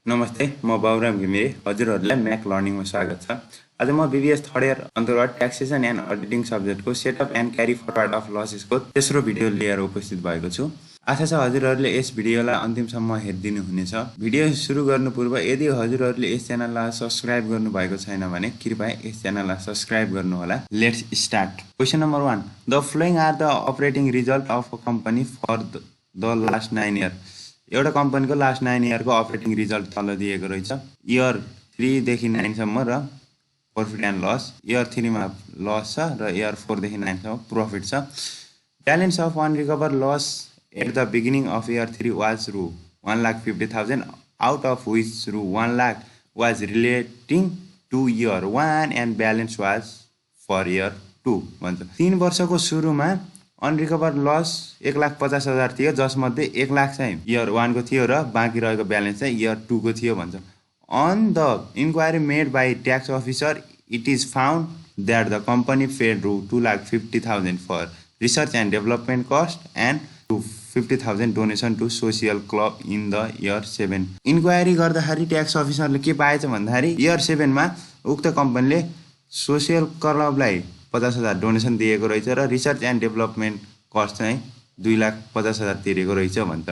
नमस्ते, म बाबुराम घिमिरे। हजुरहरूलाई म्याक लर्निङमा स्वागत छ। आज म बीबीएस थर्ड इयर अन्तर्गत ट्याक्सेसन एन्ड अडिटिङ सब्जेक्टको setup and carry forward of लसेसको तेस्रो भिडियो लिएर उपस्थित भएको छु। आशा छ हजुरहरूले यस भिडियोलाई अन्तिमसम्म हेरिदिनु हुनेछ। भिडियो सुरु गर्नु पूर्व यदि हजुरहरूले यस च्यानललाई सब्स्क्राइब गर्नुभएको छैन भने कृपया यस च्यानललाई सब्स्क्राइब गर्नुहोला। Let's start. Question number 1, the following are the operating result of a company for the last 9 year. एउटा कम्पनीको लास्ट 9 इयरको अपरेटिङ रिजल्ट तल दिएको रहेछ। इयर 3 देखि 9 सम्म र प्रॉफिट एन्ड लस, इयर 3 मा लस छ र इयर 4 देखि 9 सम्म प्रॉफिट छ। Balance of unrecovered loss at the beginning of year 3 was रु 1,50,000 आउट अफ विच रु 1 lakh was relating to year 1 and balance was for year 2 भन्छ। 3 वर्षको सुरुमा अनरिकभर लस 1,50,000 थियो, जसमध्ये 1 लाख चाहिँ इयर 1 को थियो र बाँकी रहेको ब्यालेन्स चाहिँ इयर 2 को थियो भन्छ। On the inquiry made by tax officer it is found that the company paid रु 2,50,000 for research and development cost and रु 50,000 donation to social club in the year 7। Inquiry गर्दाखेरि ट्याक्स अफिसरले के पाएछ भन्दाखेरि इयर 7 मा उक्त कम्पनीले सोसियल क्लबलाई 50,000 डोनेसन दिएको रहेछ र रिसर्च एन्ड डेभलपमेन्ट कस्ट चाहिँ 2,50,000 तिरेको रहेछ भन्छ।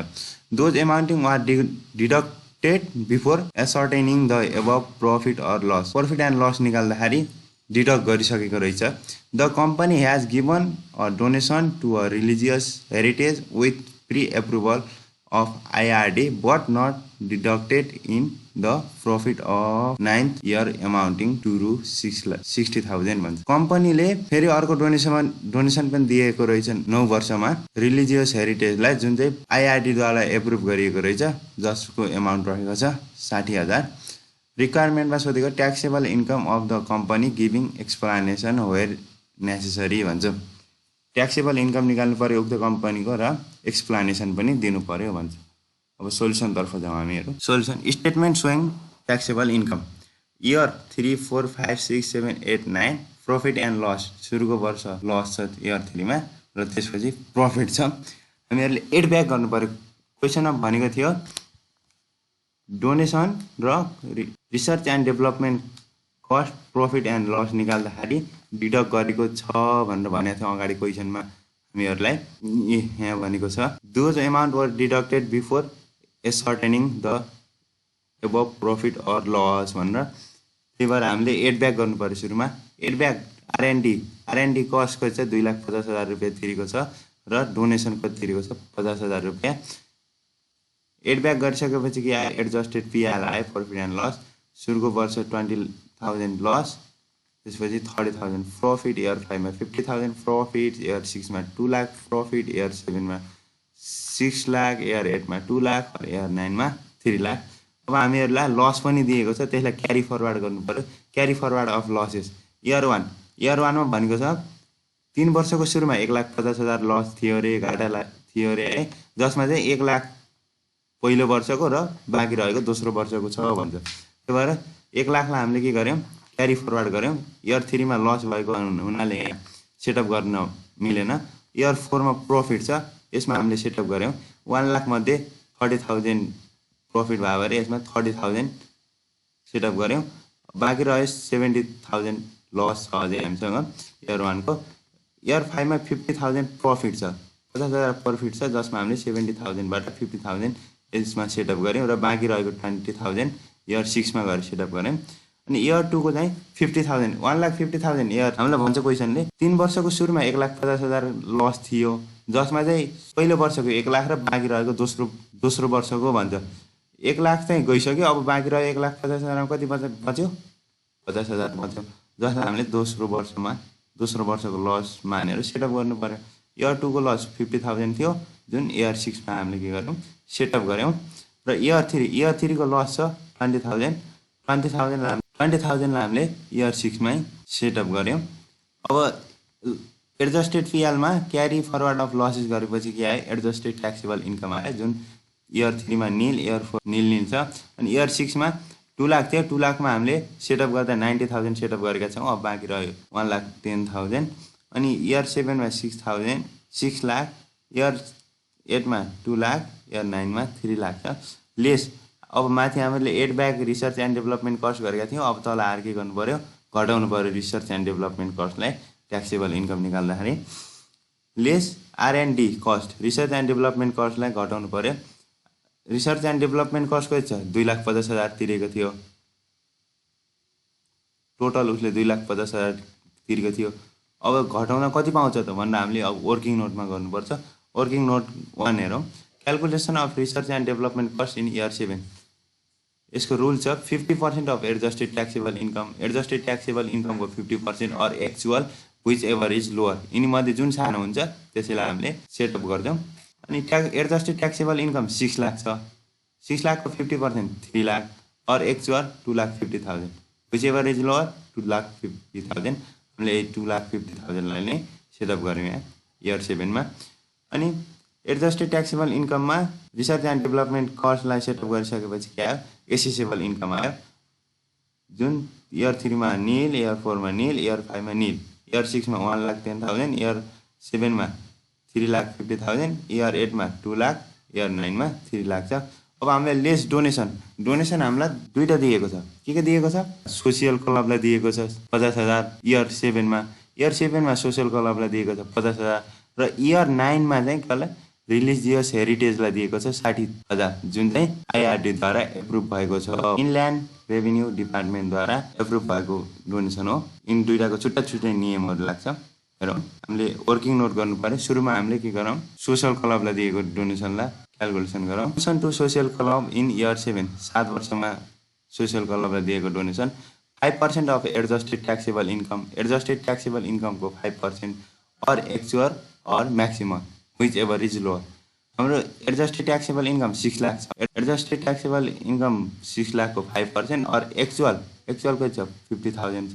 Those amounting are deducted before ascertaining the above profit or loss. Profit and loss निकाल्दाखेरि डिडक्ट गरिसकेको रहेछ। The company has given a donation to a religious heritage with pre approval of IRD but not deducted in the profit of 9th year amounting to रु 60,000 भन्छ। कम्पनीले फेरि अर्को donation पनि दिएको रहेछ 9 वर्षमा रिलिजियस हेरिटेजलाई, जुन चाहिँ आइआरडीद्वारा एप्रुभ गरिएको रहेछ, जसको एमाउन्ट रहेको छ 60,000। रिक्वायरमेन्टमा सोधेको taxable income of the company giving explanation where necessary भन्छ। ट्याक्सेबल इन्कम निकाल्नु पर्यो उक्त कम्पनीको र एक्सप्लानेसन पनि दिनु पर्यो भन्छ। अब सोल्युसन तर्फ जाउँ हामीहरू। Solution statement showing taxable income year 3, 4, 5, 6, 7, 8, 9 profit and loss. सुरुको वर्ष लस छ इयर 3 मा र त्यसपछि प्रॉफिट छ। हामीहरूले एड ब्याक गर्नु पर्यो। क्वेसनमा भनेको थियो डोनेसन र research and development cost profit and loss निकाल्दाखेरि डिडक्ट गरेको छ भनेर भनेको थियो अगाडि क्वेसनमा हामीहरूलाई। यहाँ भनेको छ those amount were deducted before ascertaining the above profit or loss भनेर। त्यही भएर हामीले एड ब्याक गर्नु पर्यो सुरुमा। एड ब्याक आरएनडी कस्टको चाहिँ 2,50,000 रुपियाँ तिरेको छ र डोनेसनको तिरेको छ 50,000 रुपियाँ। एड ब्याक गरिसकेपछि के आयो, एडजस्टेड पिआल आयो, प्रॉफिट एन्ड लस। सुरुको वर्ष 20,000 लस, त्यसपछि 30,000 प्रॉफिट, इयर 5 मा 50,000 प्रॉफिट, इयर 6 मा 2 लाख प्रॉफिट, इयर 7 मा 6 लाख, इयर 8 मा 2 लाख, इयर 9 मा 3 लाख। अब हामीहरूलाई लस पनि दिएको छ, त्यसलाई क्यारी फरवर्ड गर्नु पर्यो। क्यारी फरवर्ड अफ लसेस इयर 1 मा भनेको छ 3 वर्षको सुरुमा 1,50,000 लस थियो अरे, घाटा थियो अरे है, जसमा चाहिँ 1 लाख पहिलो वर्षको र बाँकी रहेको दोस्रो वर्षको छ भन्छ। त्यही भएर 1 लाखलाई हामीले के गर्यौँ, क्यारी फरवर्ड गऱ्यौँ। इयर 3 मा लस भएको हुनाले सेटअप गर्न मिलेन। इयर 4 मा प्रॉफिट छ, यसमा हामीले सेटअप गऱ्यौँ। 1 लाख मध्ये 30,000 प्रॉफिट भयो भने यसमा 30,000 सेटअप गऱ्यौँ। बाँकी रह्यो 70,000 लस छ अझै हामीसँग इयर 1 को। इयर 5 मा 50,000 प्रॉफिट छ, 50,000 प्रॉफिट छ, जसमा हामीले 70,000 बाट 50,000 यसमा सेटअप गऱ्यौँ र बाँकी रहेको 20,000 इयर 6 मा गएर सेटअप गऱ्यौँ। अनि इयर 2 को चाहिँ 50,000, 1,50,000 इयर हामीलाई भन्छ क्वेसनले 3 वर्षको सुरुमा 1,50,000 लस थियो, जसमा चाहिँ पहिलो वर्षको 1 लाख र बाँकी रहेको दोस्रो वर्षको भन्छ। 1 लाख चाहिँ गइसक्यो, अब बाँकी रह्यो 1,50,000 कति बच्यो, 50,000 बच्यो, जसलाई हामीले दोस्रो वर्षको लस मानेर सेटअप गर्नु पर्यो। इयर 2 को लस 50,000 थियो, जुन इयर 6 मा हामीले के गर्यौँ, सेटअप गऱ्यौँ। र इयर 3 को लस छ 20,000 लाई हामीले इयर 6 मै सेटअप गऱ्यौँ। अब एडजस्टेड पिएलमा क्यारी फरवर्ड अफ लसेस गरेपछि के आयो, एडजस्टेड ट्याक्सेबल इन्कम आयो, जुन इयर 3 मा निल, इयर 4 निल छ। अनि इयर 6 मा 2 लाख थियो, 2 लाखमा हामीले सेटअप गर्दा 90,000 सेटअप गरेका छौँ। अब बाँकी रह्यो 1,10,000। अनि इयर 7 मा 6 लाख, इयर 8 मा 2 लाख, इयर 9 मा 3 लाख छ। लेस अब माथि हामीले add back research and development cost गरेका थियौँ, अब तल आएर के गर्नु पर्यो, घटाउनु पर्यो रिसर्च एन्ड डेभलपमेन्ट कस्टलाई ट्याक्सेबल इन्कम निकाल्दाखेरि। Less R&D cost, research and development कस्टलाई घटाउनु पर्यो। रिसर्च एन्ड डेभलपमेन्ट कस्ट कति छ, 2,50,000 तिरेको थियो, टोटल उसले 2,50,000 तिरेको थियो। अब घटाउन कति पाउँछ त भन्दा हामीले अब वर्किङ नोटमा गर्नुपर्छ। वर्किङ नोट 1 हेरौँ, calculation of research and development cost in year 7। यसको रुल छ 50% of adjusted taxable income, adjusted taxable इन्कमको 50% or actual whichever is lower. यिनीमध्ये जुन सानो हुन्छ त्यसैलाई हामीले सेटअप गर्छौँ। अनि एडजस्टेड ट्याक्सेबल इन्कम 6 लाख छ, 6 लाखको 50% 3 lakh or actual 2,50,000 whichever is lower 2,50,000। हामीले 2,50,000लाई नै सेटअप गऱ्यौँ यहाँ इयर 7मा। अनि एडजस्टेड ट्याक्सेबल इन्कममा रिसर्च एन्ड डेभलपमेन्ट कस्टलाई सेटअप गरिसकेपछि के आयो, एसेसेबल इन्कम आयो, जुन इयर 3मा निल, इयर 4मा निल, इयर 5मा निल, इयर 6मा 1,10,000, इयर 7मा 3,50,000, इयर 8मा 2 लाख, इयर 9मा 3 लाख छ। अब हामीले लेस डोनेसन, डोनेसन हामीलाई दुईवटा दिएको छ। के दिएको छ, सोसियल क्लबलाई दिएको छ 50,000 इयर 7मा, इयर 7मा सोसियल क्लबलाई दिएको छ 50,000 र इयर 9मा चाहिँ कसलाई, रिलिजियस हेरिटेजलाई दिएको छ 60,000, जुन चाहिँ IRD द्वारा एप्रुभ भएको छ, इनल्यान्ड रेभिन्यू डिपार्टमेन्टद्वारा एप्रुभ भएको डोनेसन हो। यिन दुईटाको छुट्टा छुट्टै नियमहरू लाग्छ। हेरौँ, हामीले वर्किङ नोट गर्नु पर्यो। सुरुमा हामीले के गरौँ, सोसियल क्लबलाई दिएको डोनेसनलाई क्यालकुलेसन गरौँ। Donation to social club in year 7, 7 वर्षमा सोसियल क्लबलाई दिएको donation 5% of adjusted taxable income, adjusted taxable इन्कमको 5% or actual or maximum whichever is lower. हाम्रो एडजस्टेड ट्याक्सेबल इन्कम 6 लाख छ, एडजस्टेड ट्याक्सेबल इन्कम 6 लाखको 5% अर एक्चुअल कति छ, 50,000 छ,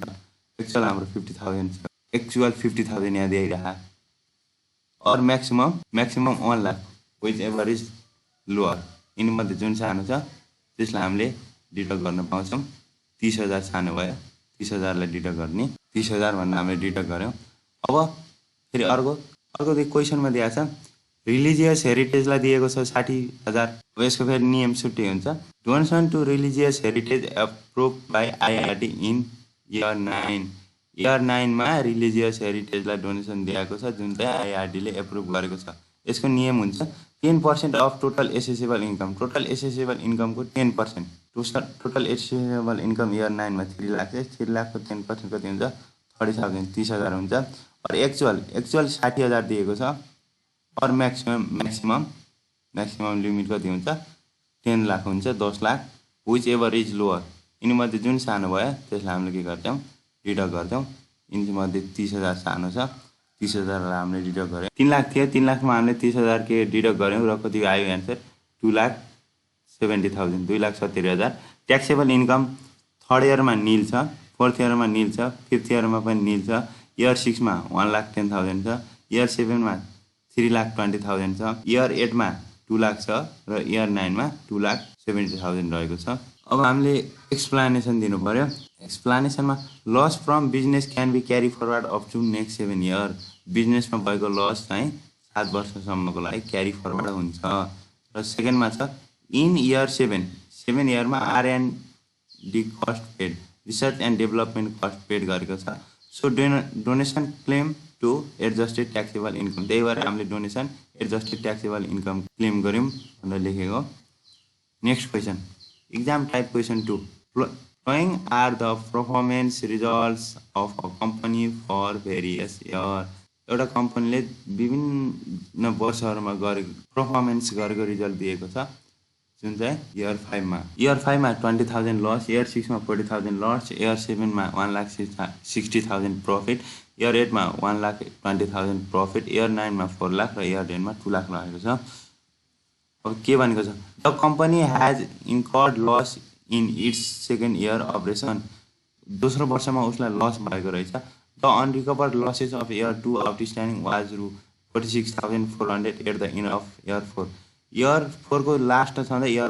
एक्चुअल हाम्रो 50,000 छ, एक्चुअल 50,000 यहाँ दिइरह, or maximum 1 lakh whichever is lower. यिनीमध्ये जुन सानो छ त्यसलाई हामीले डिडक्ट गर्न पाउँछौँ। 30,000 सानो भयो, 30,000लाई डिडक्ट गर्ने, 30,000 भनेर हामीले डिडक्ट गऱ्यौँ। अब फेरि अर्को क्वेसनमा दिएको छ, रिलिजियस हेरिटेजलाई दिएको छ 60,000। अब यसको फेरि नियम छुट्टै हुन्छ। Donation to religious heritage approve by IRD in year 9, year 9मा रिलिजियस हेरिटेजलाई डोनेसन दिएको छ जुन चाहिँ IRDले एप्रुभ गरेको छ। यसको नियम हुन्छ 10% of total assessable income, total assessable इन्कमको 10%, टोटल एसेसेबल इन्कम इयर 9मा 3 लाख छ, 3 लाखको 10% कति हुन्छ, 30,000, 30,000 हुन्छ। और एक्चुअल 60,000 दिएको छ, और म्याक्सिमम लिमिट कति हुन्छ, 10 लाख हुन्छ, 10 lakh whichever is lower. यिनीमध्ये जुन सानो भयो त्यसलाई हामीले के गर्छौँ, डिडक्ट गर्छौँ। यिनीमध्ये 30,000 सानो छ, 30,000लाई हामीले डिडक्ट गऱ्यौँ। 3 लाख थियो, 3 लाखमा हामीले 30,000 के डिडक्ट गऱ्यौँ र कति आयो एन्सर, 2,70,000, 2,70,000। ट्याक्सेबल इन्कम थर्ड इयरमा निल छ, फोर्थ इयरमा निल छ, फिफ्थ इयरमा पनि निल छ, इयर 6मा 1,10,000 छ, इयर 7मा 3,20,000 छ, इयर 8मा 2 लाख छ र इयर 9मा 2,70,000 रहेको छ। अब हामीले एक्सप्लानेसन दिनु पर्यो। एक्सप्लानेसनमा loss from business can be carry forward up to next 7 year. बिजनेसमा भएको लस चाहिँ 7 वर्षसम्मको लागि क्यारी फरवर्ड हुन्छ। र सेकेन्डमा छ इन इयर 7 इयरमा R&D cost paid, research and development cost paid गरेको छ। So donation claim to adjusted taxable income, त्यही भएर हामीले donation adjusted taxable income claim गऱ्यौँ भनेर लेखेको। Next question, exam type question 2, following are the performance results of a company for various year. एउटा कम्पनीले विभिन्न वर्षहरूमा गरेको पर्फर्मेन्स गरेको रिजल्ट दिएको छ जुन चाहिँ इयर 5मा 20,000 लस, इयर 6मा 40,000 लस, इयर 7मा 1,60,000 प्रफिट, इयर 8मा 1,20,000 प्रफिट, इयर 9मा 4 लाख र इयर 10मा 2 लाख रहेको छ। अब के भनेको छ, the company has incurred loss in its second year operation. दोस्रो वर्षमा उसलाई लस भएको रहेछ। The unrecovered losses of year 2 outstanding was रु 46,400 at the end of year 4। Year 4 को लास्ट छँदा इयर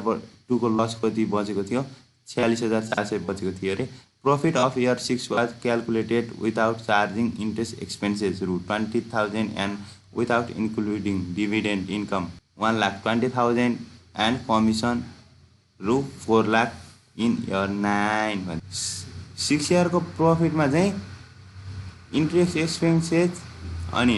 2 को लस कति बचेको थियो, 46,400 बचेको थियो अरे। Profit of year 6 was calculated without charging interest expenses रु 20,000 and without including dividend income 1,20,000 and commission रु 4 लाख इन इयर 9 भन्छ 6 इयरको प्रफिटमा चाहिँ इन्ट्रेस्ट एक्सपेन्सेस अनि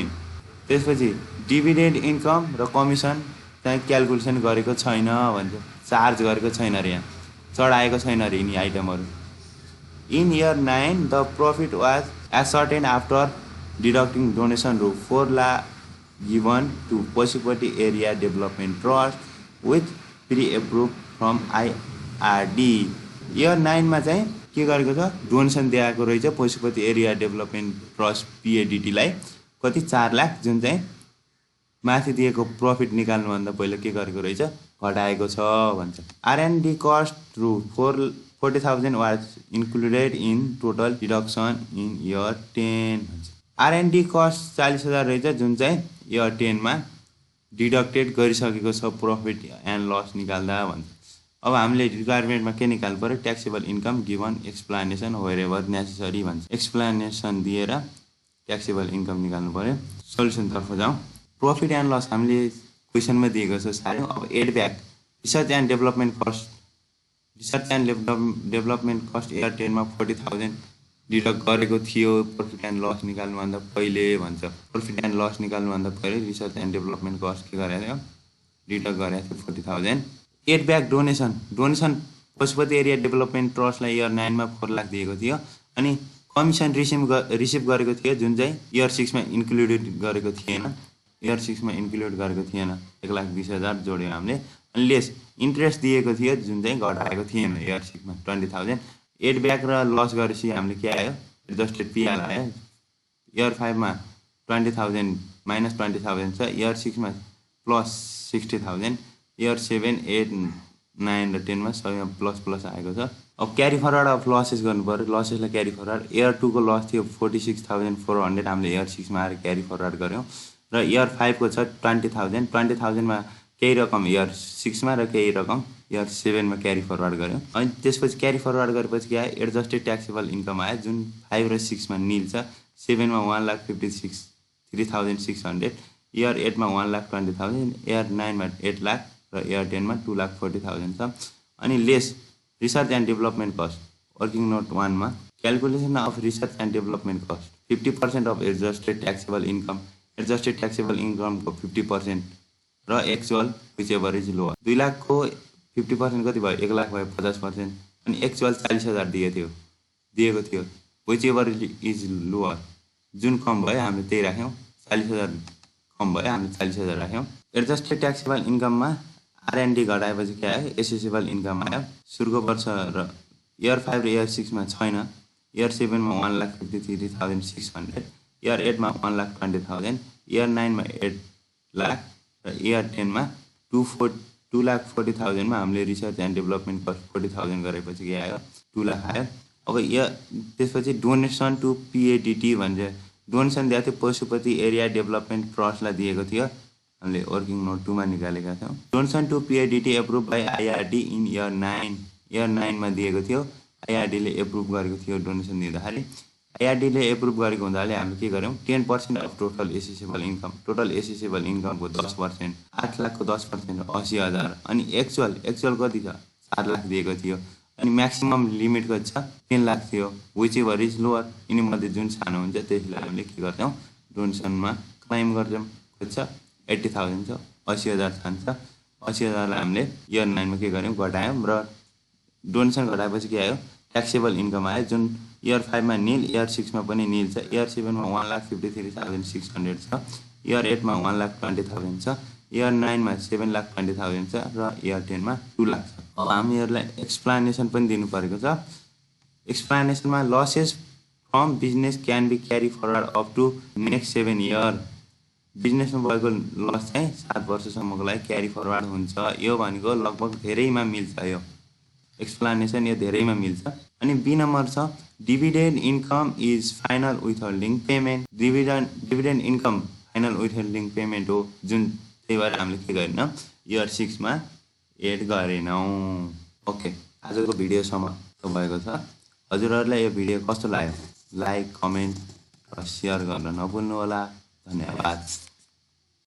त्यसपछि डिभिडेन्ड इन्कम र कमिसन चाहिँ क्यालकुलेसन गरेको छैन भन्छ चार्ज गरेको छैन अरे यहाँ चढाएको छैन अरे यिनी आइटमहरू in year 9 the profit was ascertain after deducting donation रु 4 lakh given to Pashupati area development trust with pre approve from IRD year 9 मा चाहिँ के गरेको छ डोनेसन दिएको रहेछ पशुपति एरिया डेभलपमेन्ट ट्रस्ट पिएडिटीलाई कति 4 लाख जुन चाहिँ माथि दिएको प्रफिट निकाल्नुभन्दा पहिला के गरेको रहेछ घटाएको छ भन्छ आरएनडी कस्ट रु 40,000 was included in total deduction in year 10 भन्छ आरएनडी कस्ट 40,000 रहेछ जुन चाहिँ इयर 10 मा डिडक्टेड गरिसकेको छ प्रफिट एन्ड लस निकाल्दा भन्छ अब हामीले रिक्वायरमेन्टमा के निकाल्नु पर्यो taxable income given explanation wherever necessary भन्छ एक्सप्लानेसन दिएर ट्याक्सेबल इन्कम निकाल्नु पर्यो सल्युसनतर्फ जाउँ प्रफिट एन्ड लस हामीले क्वेसनमा दिएको छ साह्रै अब add back research and development cost year 10 मा 40,000 डिडक्ट गरेको थियो प्रफिट एन्ड लस निकाल्नुभन्दा पहिले भन्छ प्रफिट एन्ड लस निकाल्नुभन्दा पहिले रिसर्च एन्ड डेभलपमेन्ट कस्ट के गरेको थियो डिडक्ट गरेको थियो 40,000 add back donation Pashupati area development ट्रस्टलाई इयर 9 मा 4 लाख दिएको थियो अनि कमिसन रिसिभ गरेको थियो जुन चाहिँ इयर 6 मा इन्क्लुडेड गरेको थिएन इयर 6 मा इन्क्लुड गरेको थिएन 1,20,000 जोड्यो हामीले अनि लेस इन्ट्रेस्ट दिएको थियो जुन चाहिँ घटाएको थिएन इयर 6 मा 20,000 एड ब्याक र लस गरेपछि हामीले के आयो एडजस्टेड पिआर आयो इयर 5 मा 20,000 माइनस 20,000 छ इयर 6 मा प्लस 60,000 इयर 7, 8, 9 र 10 मा सबैमा प्लस आएको छ अब क्यारी फरवर्ड अफ लसेस गर्नु पर्यो लसेसलाई क्यारी फरवर्ड इयर 2 को लस थियो 46,400 हामीले इयर 6 मा आएर क्यारी फरवर्ड गर्यौँ र इयर 5 को छ 20,000 मा केही रकम इयर 6 मा र केही रकम इयर 7 मा क्यारी फरवर्ड गर्यौँ अनि त्यसपछि क्यारी फरवर्ड गरेपछि के आयो एडजस्टेड ट्याक्सेबल इन्कम आयो जुन 5 र 6 मा निल छ 7 मा 1,56,3,600 इयर 8 मा 1,20,000 इयर 9 मा 8 लाख र इयर 10 मा 2,40,000 छ अनि lace research and development cost working note 1 मा calculation of research and development cost 50% of adjusted taxable income को 50% र actual whichever is lower 2 lakh को 50% कति भयो 1 लाख भयो 50% अनि एक्चुअल 40,000 दिएको थियो विच एभर इज लोअर जुन कम भयो हामीले त्यही राख्यौँ 40,000 कम भयो हामीले 40,000 राख्यौँ एडजस्टेड ट्याक्सेबल इन्कममा आरएनडी घटाएपछि के आयो एसेसेबल इन्कम आयो सुरुको वर्ष र इयर 5 र इयर 6 मा छैन इयर 7 मा 1,53,600 इयर 8 मा 1,20,000 इयर 9 मा 8 लाख र इयर 10 मा 2,40,000 मा हामीले रिसर्च एन्ड डेभलपमेन्ट कस्ट 40,000 गरेपछि के आयो 2 लाख आयो अब इयर त्यसपछि डोनेसन टु पिएडिटी भन्छ डोनेसन दिएको थियो पशुपति एरिया डेभलपमेन्ट ट्रस्टलाई दिएको थियो हामीले वर्किङ नोट 2 मा निकालेका छौँ donation to PADT approve by IRD in year 9 मा दिएको थियो आइआरडीले एप्रुभ गरेको थियो डोनेसन दिँदाखेरि आइआरडीले एप्रुभ गरेको हुँदाले हामीले के गर्यौँ 10% अफ टोटल एसेसेबल इन्कमको 10% 8 लाखको 10% 80,000 अनि एक्चुअल कति छ 4 लाख दिएको थियो अनि म्याक्सिमम लिमिट कति छ 10 लाख थियो विच एभर इज लोअर यिनीमध्ये जुन सानो हुन्छ त्यसलाई हामीले के गर्छौँ डोनेसनमा क्लाइम गर्छौँ कति छ 80,000 छ 80,000 जान्छ 80,000 लाई हामीले इयर 9 मा के गर्यौँ घटायौँ र डोनेसन घटाएपछि के आयो ट्याक्सेबल इन्कम आयो जुन इयर 5 मा निल इयर 6 मा पनि निल छ इयर 7 मा 1,53,600 छ इयर 8 मा 1,20,000 छ इयर 9 मा 7,20,000 छ र इयर 10 मा 2 लाख छ अब हामीहरूलाई एक्सप्लानेसन पनि दिनु परेको छ एक्सप्लानेसनमा losses from business can be carry forward up to next 7 year बिजनेसमा भएको लस चाहिँ 7 वर्षसम्मको लागि क्यारी फरवर्ड हुन्छ यो भनेको लगभग धेरैमा मिल्छ यो एक्सप्लानेसन यो धेरैमा मिल्छ अनि बी नम्बर छ dividend income is final withholding payment dividend income final withholding payment हो जुन त्यही भएर हामीले के गरेनौँ इयर 6 मा एड गरेनौँ ओके आजको भिडियो समाप्त भएको छ हजुरहरूलाई यो भिडियो कस्तो लाग्यो लाइक कमेन्ट र सेयर गर्न नभुल्नु होला धन्यवाद